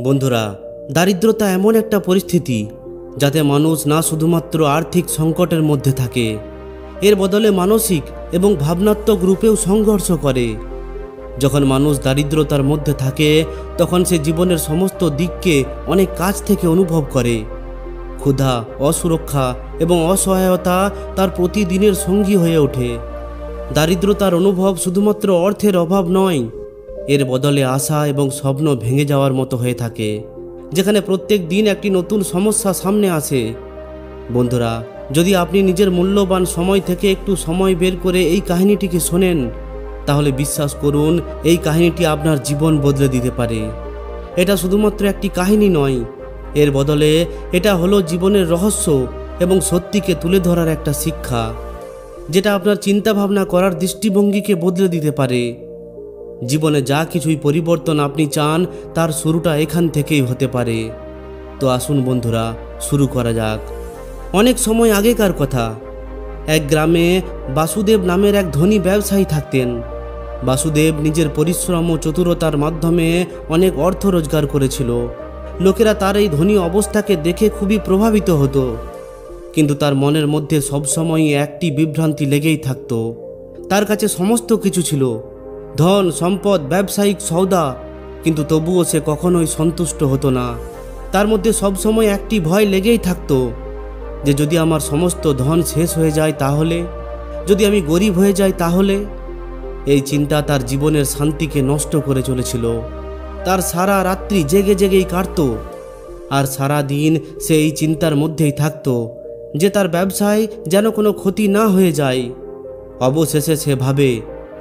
বন্ধুরা, দারিদ্রতা এমন একটা পরিস্থিতি যাতে মানুষ না শুধুমাত্র আর্থিক সংকটের মধ্যে থাকে, এর বদলে মানসিক এবং ভাবনাত্মক রূপেও সংঘর্ষ করে। যখন মানুষ দারিদ্রতার মধ্যে থাকে তখন সে জীবনের সমস্ত দিককে অনেক কাছ থেকে অনুভব করে। ক্ষুধা, অসুরক্ষা এবং অসহায়তা তার প্রতিদিনের সঙ্গী হয়ে ওঠে। দারিদ্রতার অনুভব শুধুমাত্র অর্থের অভাব নয়, এর বদলে আশা এবং স্বপ্ন ভেঙে যাওয়ার মতো হয়ে থাকে, যেখানে প্রত্যেক দিন একটি নতুন সমস্যা সামনে আসে। বন্ধুরা, যদি আপনি নিজের মূল্যবান সময় থেকে একটু সময় বের করে এই কাহিনীটিকে শোনেন, তাহলে বিশ্বাস করুন, এই কাহিনীটি আপনার জীবন বদলে দিতে পারে। এটা শুধুমাত্র একটি কাহিনী নয়, এর বদলে এটা হলো জীবনের রহস্য এবং সত্যিকে তুলে ধরার একটা শিক্ষা, যেটা আপনার চিন্তাভাবনা করার দৃষ্টিভঙ্গিকে বদলে দিতে পারে। জীবনে যা কিছুই পরিবর্তন আপনি চান, তার শুরুটা এখান থেকেই হতে পারে। তো আসুন বন্ধুরা, শুরু করা যাক। অনেক সময় আগেকার কথা, এক গ্রামে বাসুদেব নামের এক ধনী ব্যবসায়ী থাকতেন। বাসুদেব নিজের পরিশ্রম ও চতুরতার মাধ্যমে অনেক অর্থ রোজগার করেছিল। লোকেরা তার এই ধনী অবস্থাকে দেখে খুবই প্রভাবিত হতো, কিন্তু তার মনের মধ্যে সবসময়ই একটি বিভ্রান্তি লেগেই থাকত। তার কাছে সমস্ত কিছু ছিল, ধন, সম্পদ, ব্যবসায়িক সওদা, কিন্তু তবুও সে কখনোই সন্তুষ্ট হতো না। তার মধ্যে সবসময় একটি ভয় লেগেই থাকতো যে যদি আমার সমস্ত ধন শেষ হয়ে যায় তাহলে, যদি আমি গরিব হয়ে যাই তাহলে। এই চিন্তা তার জীবনের শান্তিকে নষ্ট করে চলেছিল। তার সারা রাত্রি জেগে জেগেই কাটত, আর সারা দিন সে এই চিন্তার মধ্যেই থাকত যে তার ব্যবসায় যেন কোনো ক্ষতি না হয়ে যায়। অবশেষে সে ভাবে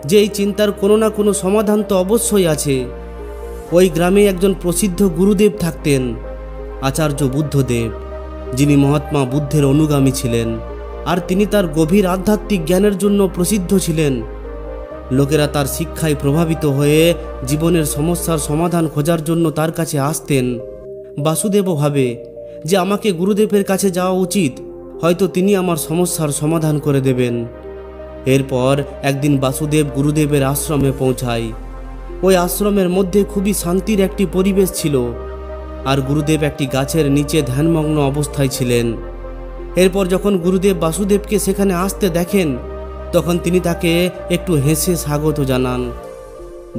যে এই চিন্তার কোনো না কোনো সমাধান তো অবশ্যই আছে। ওই গ্রামে একজন প্রসিদ্ধ গুরুদেব থাকতেন, আচার্য বুদ্ধদেব, যিনি মহাত্মা বুদ্ধের অনুগামী ছিলেন, আর তিনি তার গভীর আধ্যাত্মিক জ্ঞানের জন্য প্রসিদ্ধ ছিলেন। লোকেরা তার শিক্ষায় প্রভাবিত হয়ে জীবনের সমস্যার সমাধান খোঁজার জন্য তার কাছে আসতেন। বাসুদেবও ভাবে যে আমাকে গুরুদেবের কাছে যাওয়া উচিত, হয়তো তিনি আমার সমস্যার সমাধান করে দেবেন। এরপর একদিন বাসুদেব গুরুদেবের আশ্রমে পৌঁছায়। ওই আশ্রমের মধ্যে খুবই শান্তির একটি পরিবেশ ছিল, আর গুরুদেব একটি গাছের নিচে ধ্যানমগ্ন অবস্থায় ছিলেন। এরপর যখন গুরুদেব বাসুদেবকে সেখানে আসতে দেখেন, তখন তিনি তাকে একটু হেসে স্বাগত জানান।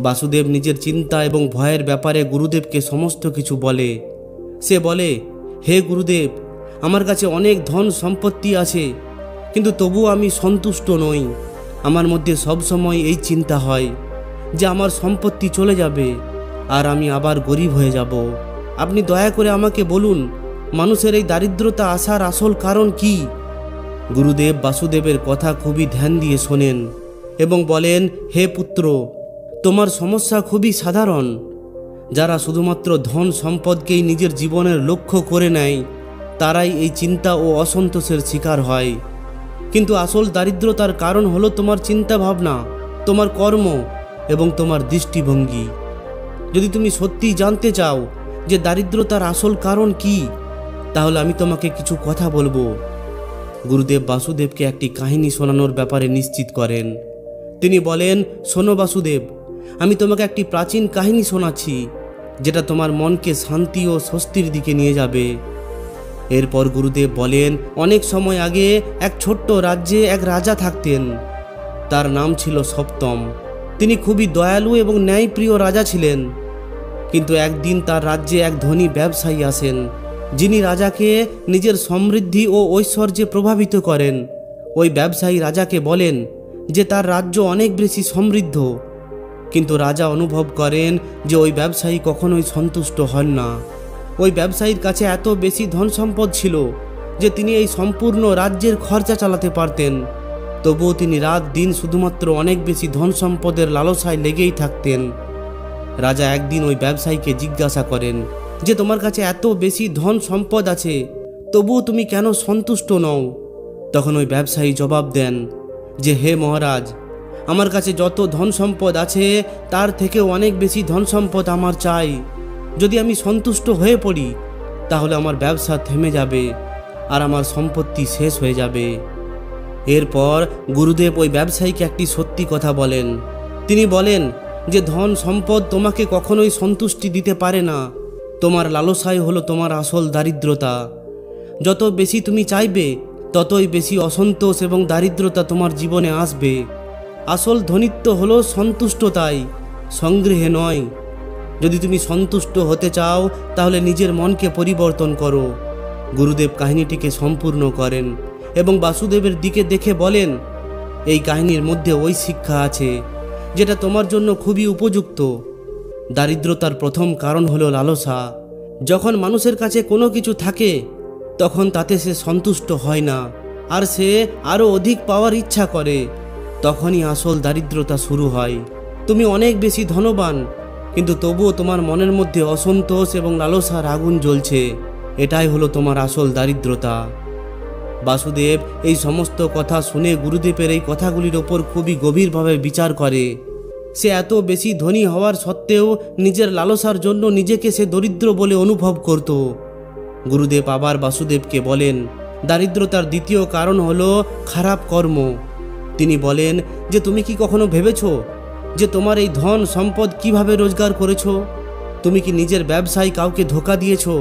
বাসুদেব নিজের চিন্তা এবং ভয়ের ব্যাপারে গুরুদেবকে সমস্ত কিছু বলে। সে বলে, হে গুরুদেব, আমার কাছে অনেক ধন সম্পত্তি আছে, কিন্তু তবুও আমি সন্তুষ্ট নই। আমার মধ্যে সবসময় এই চিন্তা হয় যে আমার সম্পত্তি চলে যাবে আর আমি আবার গরিব হয়ে যাব। আপনি দয়া করে আমাকে বলুন, মানুষের এই দারিদ্রতা আসার আসল কারণ কি? গুরুদেব বাসুদেবের কথা খুবই ধ্যান দিয়ে শোনেন এবং বলেন, হে পুত্র, তোমার সমস্যা খুবই সাধারণ। যারা শুধুমাত্র ধন সম্পদকেই নিজের জীবনের লক্ষ্য করে নেয়, তারাই এই চিন্তা ও অসন্তোষের শিকার হয়। কিন্তু আসল দারিদ্রতার কারণ হলো তোমার চিন্তা ভাবনা, তোমার কর্ম এবং তোমার দৃষ্টিভঙ্গি। যদি তুমি সত্যিই জানতে চাও যে দারিদ্রতার আসল কারণ কি, তাহলে আমি তোমাকে কিছু কথা বলবো। গুরুদেব বাসুদেবকে একটি কাহিনী শোনানোর ব্যাপারে নিশ্চিত করেন। তিনি বলেন, শোনো বাসুদেব, আমি তোমাকে একটি প্রাচীন কাহিনী শোনাচ্ছি, যেটা তোমার মনকে শান্তি ও স্বস্তির দিকে নিয়ে যাবে। এরপর গুরুদেব বলেন, অনেক সময় আগে এক ছোট্ট রাজ্যে এক রাজা থাকতেন। তার নাম ছিল সপ্তম। তিনি খুবই দয়ালু এবং ন্যায়প্রিয় রাজা ছিলেন। কিন্তু একদিন তার রাজ্যে এক ধনী ব্যবসায়ী আসেন, যিনি রাজাকে নিজের সমৃদ্ধি ও ঐশ্বর্যে প্রভাবিত করেন। ওই ব্যবসায়ী রাজাকে বলেন যে তার রাজ্য অনেক বেশি সমৃদ্ধ, কিন্তু রাজা অনুভব করেন যে ওই ব্যবসায়ী কখনোই সন্তুষ্ট হন না। ওই ব্যবসায়ীর কাছে এত বেশি ধন সম্পদ ছিল যে তিনি এই সম্পূর্ণ রাজ্যের খরচা চালাতে পারতেন। তবুও তিনি রাত দিন শুধুমাত্র অনেক বেশি ধন সম্পদের লালসায় লেগেই থাকতেন। রাজা একদিন ওই ব্যবসায়ীকে জিজ্ঞাসা করেন যে তোমার কাছে এত বেশি ধন সম্পদ আছে, তবুও তুমি কেন সন্তুষ্ট নও? তখন ওই ব্যবসায়ী জবাব দেন যে, হে মহারাজ, আমার কাছে যত ধন সম্পদ আছে তার থেকেও অনেক বেশি ধন সম্পদ আমার চাই। যদি আমি সন্তুষ্ট হয়ে পড়ি, তাহলে আমার ব্যবসা থেমে যাবে আর আমার সম্পত্তি শেষ হয়ে যাবে। এরপর গুরুদেব ওই ব্যবসায়ীকে একটি সত্যি কথা বলেন। তিনি বলেন যে ধন সম্পদ তোমাকে কখনোই সন্তুষ্টি দিতে পারে না, তোমার লালসাই হলো তোমার আসল দারিদ্রতা। যত বেশি তুমি চাইবে ততই বেশি অসন্তোষ এবং দারিদ্রতা তোমার জীবনে আসবে। আসল ধনিত্ব হলো সন্তুষ্টতাই, সংগ্রহে নয়। যদি তুমি সন্তুষ্ট হতে চাও তাহলে নিজের মনকে পরিবর্তন করো। গুরুদেব কাহিনীটিকে সম্পূর্ণ করেন এবং বাসুদেবের দিকে দেখে বলেন, এই কাহিনীর মধ্যে ওই শিক্ষা আছে যেটা তোমার জন্য খুবই উপযুক্ত। দারিদ্রতার প্রথম কারণ হলো লালসা। যখন মানুষের কাছে কোনো কিছু থাকে তখন তাতে সে সন্তুষ্ট হয় না, আর সে আরও অধিক পাওয়ার ইচ্ছা করে। তখনই আসল দারিদ্রতা শুরু হয়। তুমি অনেক বেশি ধনবান, কিন্তু তবুও তোমার মনের মধ্যে অসন্তোষ এবং লালসার আগুন জ্বলছে। এটাই হলো তোমার আসল দারিদ্রতা। বাসুদেব এই সমস্ত কথা শুনে গুরুদেবের এই কথাগুলির ওপর খুবই গভীরভাবে বিচার করে। সে এত বেশি ধনী হওয়ার সত্ত্বেও নিজের লালসার জন্য নিজেকে সে দরিদ্র বলে অনুভব করত। গুরুদেব আবার বাসুদেবকে বলেন, দারিদ্রতার দ্বিতীয় কারণ হলো খারাপ কর্ম। তিনি বলেন যে তুমি কি কখনো ভেবেছো যে তোমার এই ধন সম্পদ কিভাবে রোজগার করেছো? তুমি কি নিজের ব্যবসায় কাউকে ধোঁকা দিয়েছো,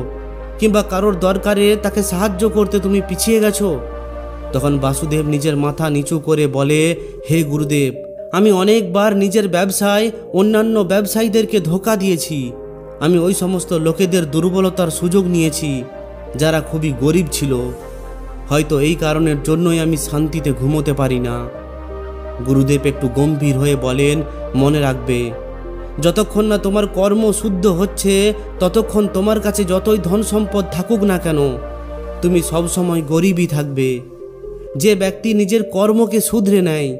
কিংবা কারোর দরকারে তাকে সাহায্য করতে তুমি পিছিয়ে গেছো? তখন বাসুদেব নিজের মাথা নিচু করে বলে, হে গুরুদেব, আমি অনেকবার নিজের ব্যবসায় অন্যান্য ব্যবসায়ীদেরকে ধোঁকা দিয়েছি। আমি ওই সমস্ত লোকেদের দুর্বলতার সুযোগ নিয়েছি যারা খুবই গরিব ছিল। হয়তো এই কারণের জন্যই আমি শান্তিতে ঘুমোতে পারি না। গুরুদেব একটু গম্ভীর হয়ে বলেন, মনে রাখবে, যতক্ষণ না তোমার কর্ম শুদ্ধ হচ্ছে ততক্ষণ তোমার কাছে যতই ধন সম্পদ থাকুক না কেন তুমি সবসময় গরিবই থাকবে। যে ব্যক্তি নিজের কর্মকে শুধরে নেয়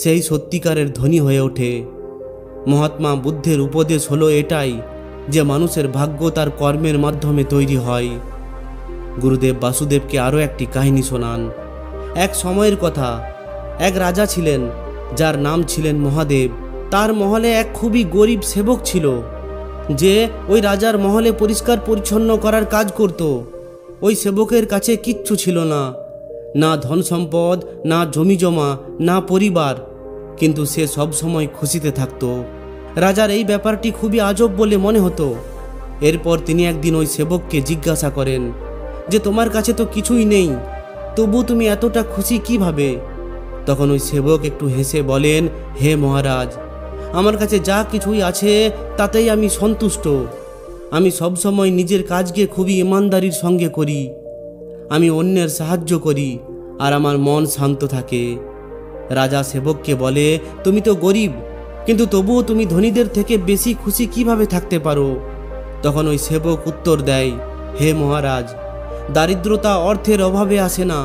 সেই সত্যিকারের ধনী হয়ে ওঠে। মহাত্মা বুদ্ধের উপদেশ হলো এটাই, যে মানুষের ভাগ্য তার কর্মের মাধ্যমে তৈরি হয়। গুরুদেব বাসুদেবকে আরও একটি কাহিনী শোনান। এক সময়ের কথা, এক রাজা ছিলেন যার নাম ছিলেন মহাদেব। তার মহলে এক খুবই গরিব সেবক ছিল, যে ওই রাজার মহলে পরিষ্কার পরিচ্ছন্ন করার কাজ করত। ওই সেবকের কাছে কিচ্ছু ছিল না, না ধন সম্পদ, না জমি জমা, না পরিবার, কিন্তু সে সব সময় খুশিতে থাকত। রাজার এই ব্যাপারটি খুবই আজব বলে মনে হতো। এরপর তিনি একদিন ওই সেবককে জিজ্ঞাসা করেন যে তোমার কাছে তো কিছুই নেই, তবু তুমি এতটা খুশি কিভাবে? তখন ওই সেবক একটু হেসে বলেন, হে মহারাজ, আমার কাছে যা কিছুই আছে তাতেই আমি সন্তুষ্ট। আমি সবসময় নিজের কাজকে খুবই ইমানদারির সঙ্গে করি। আমি অন্যের সাহায্য করি আর আমার মন শান্ত থাকে। রাজা সেবককে বলে, তুমি তো গরিব, কিন্তু তবুও তুমি ধনীদের থেকে বেশি খুশি কিভাবে থাকতে পারো? তখন ওই সেবক উত্তর দেয়, হে মহারাজ, দারিদ্রতা অর্থের অভাবে আসে না,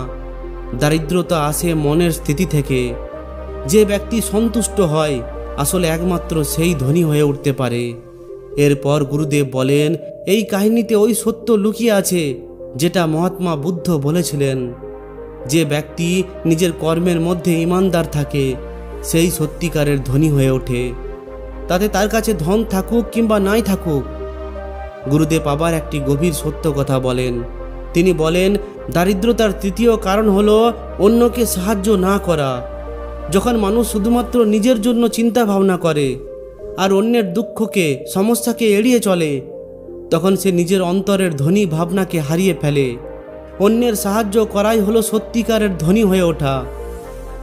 দারিদ্রতা আসে মনের স্থিতি থেকে। যে ব্যক্তি সন্তুষ্ট হয় আসলে একমাত্র সেই ধনী হয়ে উঠতে পারে। এরপর গুরুদেব বলেন, এই কাহিনীতে ওই সত্য লুকিয়ে আছে যেটা মহাত্মা বুদ্ধ বলেছিলেন। যে ব্যক্তি নিজের কর্মের মধ্যে ইমানদার থাকে সেই সত্যিকারের ধনী হয়ে ওঠে, তাতে তার কাছে ধন থাকুক কিংবা নাই থাকুক। গুরুদেব আবার একটি গভীর সত্য কথা বলেন। তিনি বলেন, দারিদ্রতার তৃতীয় কারণ হলো অন্যকে সাহায্য না করা। যখন মানুষ শুধুমাত্র নিজের জন্য চিন্তা ভাবনা করে আর অন্যের দুঃখকে, সমস্যাকে এড়িয়ে চলে, তখন সে নিজের অন্তরের ধনী ভাবনাকে হারিয়ে ফেলে। অন্যের সাহায্য করাই হলো সত্যিকারের ধনী হয়ে ওঠা।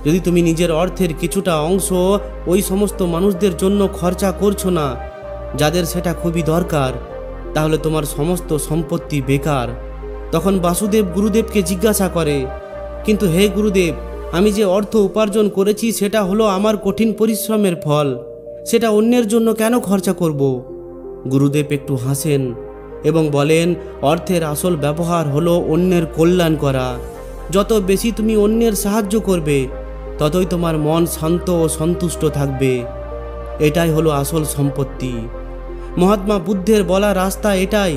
যদি তুমি নিজের অর্থের কিছুটা অংশ ওই সমস্ত মানুষদের জন্য খরচা করছো না যাদের সেটা খুবই দরকার, তাহলে তোমার সমস্ত সম্পত্তি বেকার। তখন বাসুদেব গুরুদেবকে জিজ্ঞাসা করে, কিন্তু হে গুরুদেব, আমি যে অর্থ উপার্জন করেছি সেটা হলো আমার কঠিন পরিশ্রমের ফল, সেটা অন্যের জন্য কেন খরচা করব? গুরুদেব একটু হাসেন এবং বলেন, অর্থের আসল ব্যবহার হলো অন্যের কল্যাণ করা। যত বেশি তুমি অন্যের সাহায্য করবে ততই তোমার মন শান্ত ও সন্তুষ্ট থাকবে। এটাই হলো আসল সম্পত্তি। মহাত্মা বুদ্ধের বলা রাস্তা এটাই,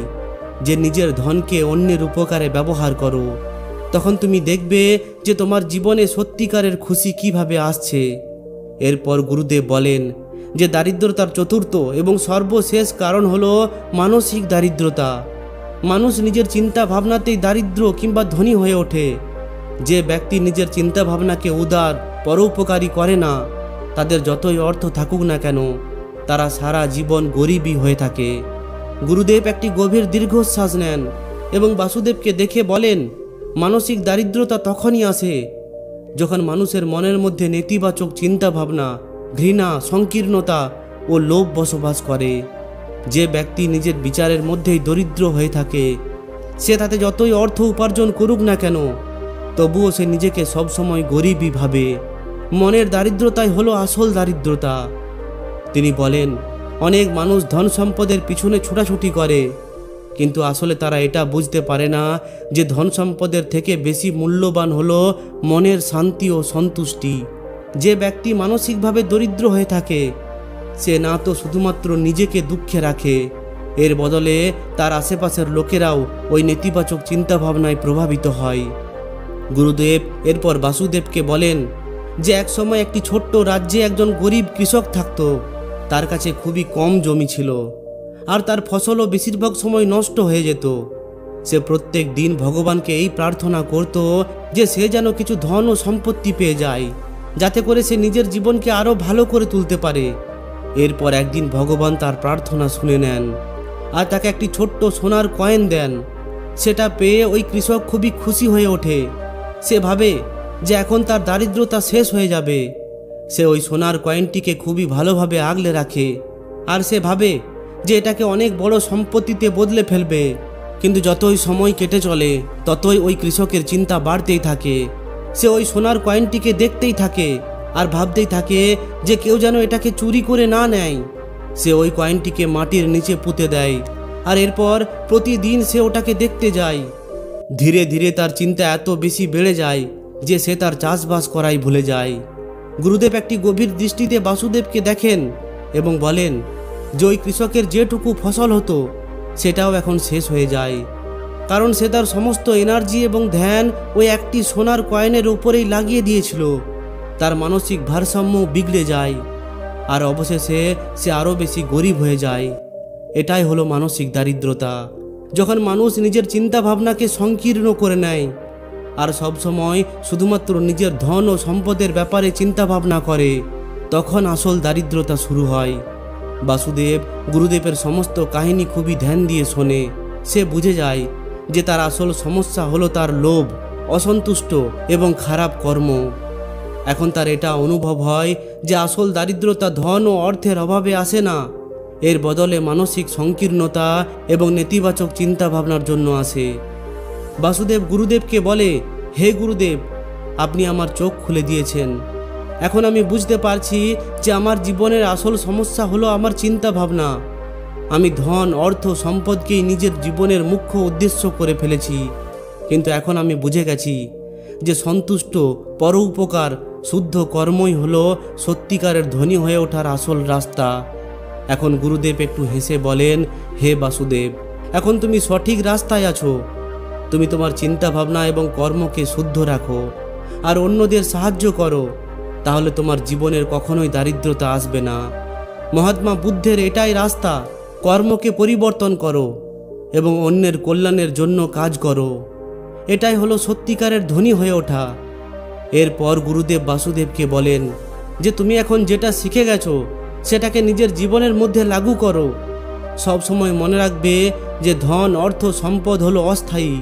যে নিজের ধনকে অন্যের উপকারে ব্যবহার করো। তখন তুমি দেখবে যে তোমার জীবনে সত্যিকারের খুশি কিভাবে আসছে। এরপর গুরুদেব বলেন যে দারিদ্রতার চতুর্থ এবং সর্বশেষ কারণ হলো মানসিক দারিদ্রতা। মানুষ নিজের চিন্তা ভাবনাতেই দারিদ্র কিংবা ধনী হয়ে ওঠে। যে ব্যক্তি নিজের চিন্তা ভাবনাকে উদার, পরোপকারী করে না, তাদের যতই অর্থ থাকুক না কেন তারা সারা জীবন গরিবই হয়ে থাকে। গুরুদেব একটি গভীর দীর্ঘশ্বাস নেন এবং বাসুদেবকে দেখে বলেন, মানসিক দারিদ্রতা তখনই আসে যখন মানুষের মনের মধ্যে নেতিবাচক চিন্তা ভাবনা, ঘৃণা, সংকীর্ণতা ও লোভ বসবাস করে। যে ব্যক্তি নিজের বিচারের মধ্যেই দরিদ্র হয়ে থাকে, সে তাতে যতই অর্থ উপার্জন করুক না কেন, তবুও সে নিজেকে সবসময় গরিবই ভাবে। মনের দারিদ্রতাই হলো আসল দারিদ্রতা। তিনি বলেন, অনেক মানুষ ধন সম্পদের পিছনে ছোটাছুটি করে, কিন্তু আসলে তারা এটা বুঝতে পারে না যে ধন সম্পদের থেকে বেশি মূল্যবান হলো মনের শান্তি ও সন্তুষ্টি। যে ব্যক্তি মানসিকভাবে দরিদ্র হয়ে থাকে, সে না তো শুধুমাত্র নিজেকে দুঃখে রাখে, এর বদলে তার আশেপাশের লোকেরাও ওই নেতিবাচক চিন্তাভাবনায় প্রভাবিত হয়। গুরুদেব এরপর বাসুদেবকে বলেন যে একসময় একটি ছোট্ট রাজ্যে একজন গরিব কৃষক থাকত। তার কাছে খুবই কম জমি ছিল, আর তার ফসলও বেশিরভাগ সময় নষ্ট হয়ে যেত। সে প্রত্যেক দিন ভগবানকে এই প্রার্থনা করত যে সে যেন কিছু ধন ও সম্পত্তি পেয়ে যায়, যাতে করে সে নিজের জীবনকে আরও ভালো করে তুলতে পারে। এরপর একদিন ভগবান তার প্রার্থনা শুনে নেন আর তাকে একটি ছোট্ট সোনার কয়েন দেন। সেটা পেয়ে ওই কৃষক খুবই খুশি হয়ে ওঠে। সে ভাবে যে এখন তার দারিদ্রতা শেষ হয়ে যাবে। সে ওই সোনার কয়েনটিকে খুবই ভালোভাবে আগলে রাখে, আর সে ভাবে যে এটাকে অনেক বড় সম্পত্তিতে বদলে ফেলবে। কিন্তু যতই সময় কেটে চলে, ততই ওই কৃষকের চিন্তা বাড়তেই থাকে। সে ওই সোনার কয়েনটিকে দেখতেই থাকে আর ভাবতেই থাকে যে কেউ যেন এটাকে চুরি করে না নেয়। সে ওই কয়েনটিকে মাটির নিচে পুঁতে দেয়, আর এরপর প্রতিদিন সে ওটাকে দেখতে যায়। ধীরে ধীরে তার চিন্তা এত বেশি বেড়ে যায় যে সে তার চাষবাস করাই ভুলে যায়। গুরুদেব একটি গভীর দৃষ্টিতে বাসুদেবকে দেখেন এবং বলেন যে ওই কৃষকের যেটুকু ফসল হতো সেটাও এখন শেষ হয়ে যায়, কারণ সে তার সমস্ত এনার্জি এবং ধ্যান ওই একটি সোনার কয়েনের উপরেই লাগিয়ে দিয়েছিল। তার মানসিক ভারসাম্য বিগড়ে যায়, আর অবশেষে সে আরও বেশি গরিব হয়ে যায়। এটাই হলো মানসিক দারিদ্রতা, যখন মানুষ নিজের চিন্তা ভাবনাকে সংকীর্ণ করে নেয় আর সবসময় শুধুমাত্র নিজের ধন ও সম্পদের ব্যাপারে চিন্তা ভাবনা করে, তখন আসল দারিদ্রতা শুরু হয়। বাসুদেব গুরুদেবের সমস্ত কাহিনী খুবই ধ্যান দিয়ে শোনে। সে বুঝে যায় যে তার আসল সমস্যা হলো তার লোভ, অসন্তুষ্ট এবং খারাপ কর্ম। এখন তার এটা অনুভব হয় যে আসল দারিদ্রতা ধন ও অর্থের অভাবে আসে না, এর বদলে মানসিক সংকীর্ণতা এবং নেতিবাচক চিন্তা ভাবনার জন্য আসে। বাসুদেব গুরুদেবকে বলে, হে গুরুদেব, আপনি আমার চোখ খুলে দিয়েছেন। এখন আমি বুঝতে পারছি যে আমার জীবনের আসল সমস্যা হলো আমার চিন্তা ভাবনা। আমি ধন, অর্থ, সম্পদকেই নিজের জীবনের মুখ্য উদ্দেশ্য করে ফেলেছি। কিন্তু এখন আমি বুঝে গেছি যে সন্তুষ্ট, পরোপকার, শুদ্ধ কর্মই হলো সত্যিকারের ধনী হয়ে ওঠার আসল রাস্তা। এখন গুরুদেব একটু হেসে বলেন, হে বাসুদেব, এখন তুমি সঠিক রাস্তায় আছো। তুমি তোমার চিন্তা ভাবনা এবং কর্মকে শুদ্ধ রাখো আর অন্যদের সাহায্য করো, তাহলে তোমার জীবনের কখনোই দারিদ্রতা আসবে না। মহাত্মা বুদ্ধের এটাই রাস্তা, কর্মকে পরিবর্তন করো এবং অন্যের কল্যাণের জন্য কাজ করো। এটাই হলো সত্যিকারের ধনী হয়ে ওঠা। এরপর গুরুদেব বাসুদেবকে বলেন যে তুমি এখন যেটা শিখে গেছো সেটাকে নিজের জীবনের মধ্যে লাগু করো। সব সময় মনে রাখবে যে ধন, অর্থ, সম্পদ হলো অস্থায়ী,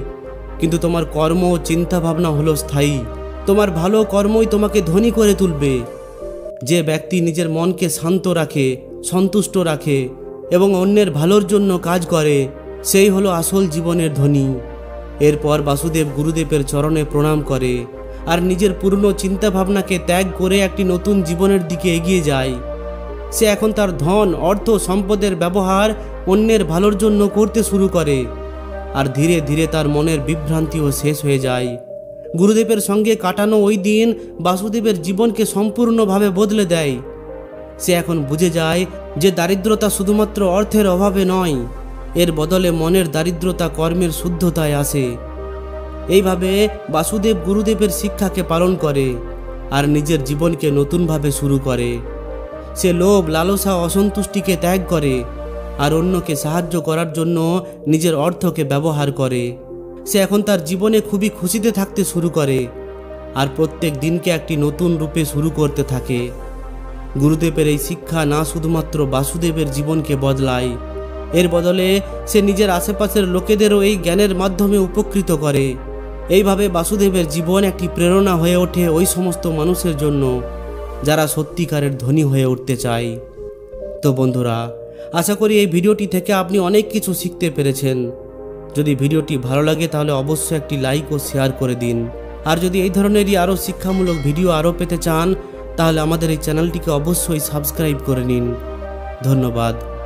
কিন্তু তোমার কর্ম ও চিন্তা ভাবনা হলো স্থায়ী। তোমার ভালো কর্মই তোমাকে ধনী করে তুলবে। যে ব্যক্তি নিজের মনকে শান্ত রাখে, সন্তুষ্ট রাখে এবং অন্যের ভালোর জন্য কাজ করে, সেই হলো আসল জীবনের ধনী। এরপর বাসুদেব গুরুদেবের চরণে প্রণাম করে আর নিজের পুরনো চিন্তা ভাবনাকে ত্যাগ করে একটি নতুন জীবনের দিকে এগিয়ে যায়। সে এখন তার ধন, অর্থ, সম্পদের ব্যবহার অন্যের ভালোর জন্য করতে শুরু করে, আর ধীরে ধীরে তার মনের বিভ্রান্তিও শেষ হয়ে যায়। গুরুদেবের সঙ্গে কাটানো ওই দিন বাসুদেবের জীবনকে সম্পূর্ণভাবে বদলে দেয়। সে এখন বুঝে যায় যে দারিদ্রতা শুধুমাত্র অর্থের অভাবে নয়, এর বদলে মনের দারিদ্রতা কর্মের শুদ্ধতায় আসে। এইভাবে বাসুদেব গুরুদেবের শিক্ষাকে পালন করে আর নিজের জীবনকে নতুনভাবে শুরু করে। সে লোভ, লালসা, অসন্তুষ্টিকে ত্যাগ করে আর অন্যকে সাহায্য করার জন্য নিজের অর্থকে ব্যবহার করে। সে এখন তার জীবনে খুবই খুশিতে থাকতে শুরু করে আর প্রত্যেক দিনকে একটি নতুন রূপে শুরু করতে থাকে। গুরুদেবের এই শিক্ষা না শুধুমাত্র বাসুদেবের জীবনকে বদলায়, এর বদলে সে নিজের আশেপাশের লোকেদেরও এই জ্ঞানের মাধ্যমে উপকৃত করে। এইভাবে বাসুদেবের জীবন একটি প্রেরণা হয়ে ওঠে ওই সমস্ত মানুষের জন্য যারা সত্যিকারের ধনী হয়ে উঠতে চায়। তো বন্ধুরা, আশা করি এই ভিডিওটি থেকে আপনি অনেক কিছু শিখতে পেরেছেন। যদি ভিডিওটি ভালো লাগে তাহলে অবশ্যই একটি লাইক ও শেয়ার করে দিন। আর যদি এই ধরনেরই আরও শিক্ষামূলক ভিডিও আরও পেতে চান তাহলে আমাদের এই চ্যানেলটিকে অবশ্যই সাবস্ক্রাইব করে নিন। ধন্যবাদ।